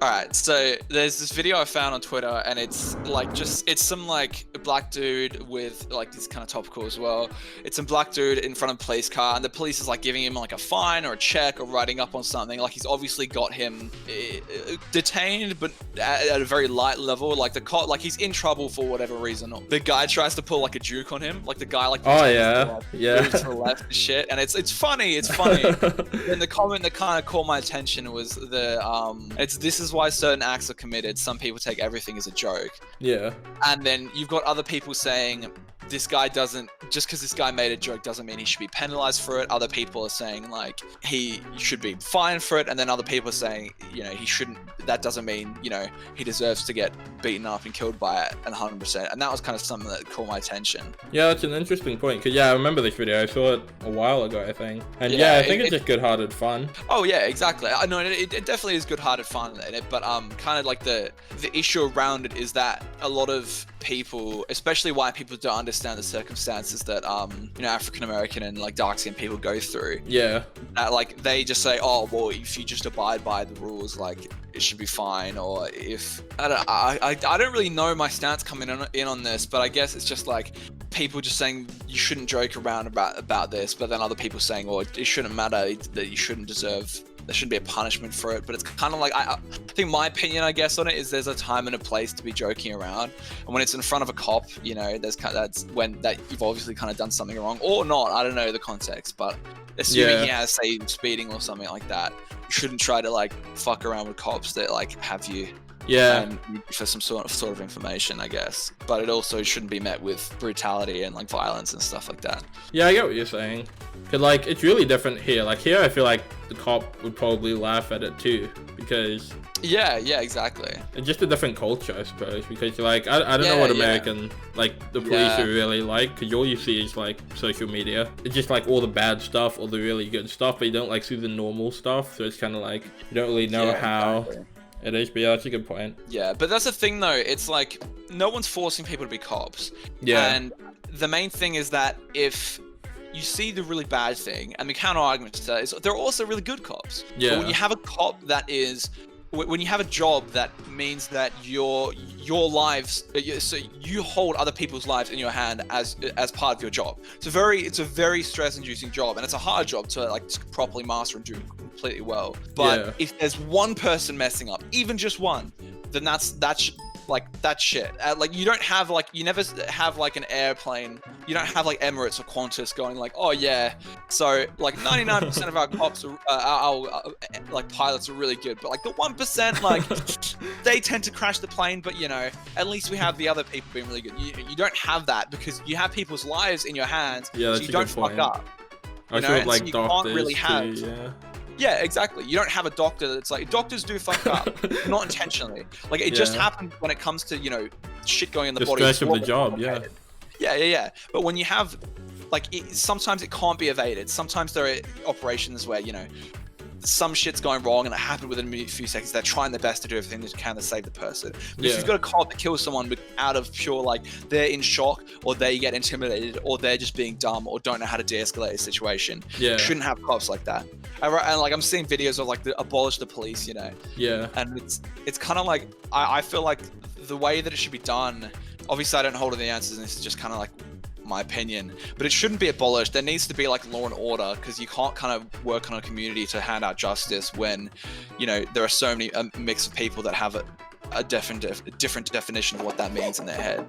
All right, so there's this video I found on Twitter, and it's like it's some like black dude with like this kind of topical as well. It's some black dude in front of a police car, and the police is like giving him like a fine or a check or writing up on something. Like he's obviously got him detained, but at a very light level. Like the cop, like he's in trouble for whatever reason. The guy tries to pull like a juke on him, like the guy like Oh yeah, yeah. moves to the left and shit, and it's funny. It's funny. And the comment that kind of caught my attention was this is why certain acts are committed. Some people take everything as a joke. Yeah. And then you've got other people saying this guy doesn't, just because this guy made a joke doesn't mean he should be penalized for it. Other people are saying like he should be fined for it, and then other people are saying, you know, he shouldn't. That doesn't mean, you know, he deserves to get beaten up and killed by it 100%. And that was kind of something that caught my attention. Yeah, that's an interesting point. Cause yeah, I remember this video. I saw it a while ago, I think. And yeah, I think it's just good-hearted fun. Oh yeah, exactly. I know it definitely is good-hearted fun in it, but kind of like the issue around it is that a lot of people, especially white people, don't understand the circumstances that you know, African American and like dark skinned people go through. Yeah. Like they just say, oh well, if you just abide by the rules, like it should be fine. Or if I don't really know my stance coming in on this, but I guess it's just like people just saying you shouldn't joke around about this, but then other people saying, well, it shouldn't matter, that you shouldn't deserve, there shouldn't be a punishment for it. But it's kind of like, I think my opinion, I guess, on it is there's a time and a place to be joking around, and when it's in front of a cop, you know, there's kind of, that's when that you've obviously kind of done something wrong or not. I don't know the context, but assuming he has, say, speeding or something like that, you shouldn't try to like fuck around with cops that like have you. Yeah. And for some sort of information, I guess. But it also shouldn't be met with brutality and like violence and stuff like that. Yeah, I get what you're saying. Cause like it's really different here. Like here, I feel like the cop would probably laugh at it too, because yeah, exactly. It's just a different culture, I suppose. Because like I don't know what American like the police are really like. Cause all you see is like social media. It's just like all the bad stuff, all the really good stuff, but you don't like see the normal stuff. So it's kind of like you don't really know how. Exactly. It is, but yeah, that's a good point. Yeah, but that's the thing though, it's like no one's forcing people to be cops. Yeah. And the main thing is that if you see the really bad thing, and the counter argument to that is there are also really good cops. Yeah. So when you have a cop that is, when you have a job that means that your lives, so you hold other people's lives in your hand as part of your job. It's a very stress-inducing job, and it's a hard job to like properly master and do completely well. But if there's one person messing up, even just one, then that's shit. Like you don't have like, you never have like an airplane, you don't have like Emirates or Qantas going like, oh yeah, so like 99% of our cops are our like pilots are really good, but like the 1% like they tend to crash the plane, but you know, at least we have the other people being really good. You don't have that because you have people's lives in your hands, so you don't fuck up. I feel like so doctors can't really have too, yeah, exactly. You don't have a doctor that's like, doctors do fuck up, not intentionally. Like it just happened when it comes to, you know, shit going in the body. The stress of the job, yeah. But when you have, like, sometimes it can't be evaded. Sometimes there are operations where, you know, some shit's going wrong and it happened within a few seconds. They're trying their best to do everything they can to save the person. But if you've got a cop that kills someone out of pure, like, they're in shock or they get intimidated or they're just being dumb or don't know how to de-escalate a situation, you shouldn't have cops like that. And like, I'm seeing videos of like abolish the police, you know? Yeah. And it's kind of like, I feel like the way that it should be done, obviously I don't hold all the answers and this is just kind of like my opinion, but it shouldn't be abolished. There needs to be like law and order, because you can't kind of work on a community to hand out justice when, you know, there are so many mix of people that have a different definition of what that means in their head.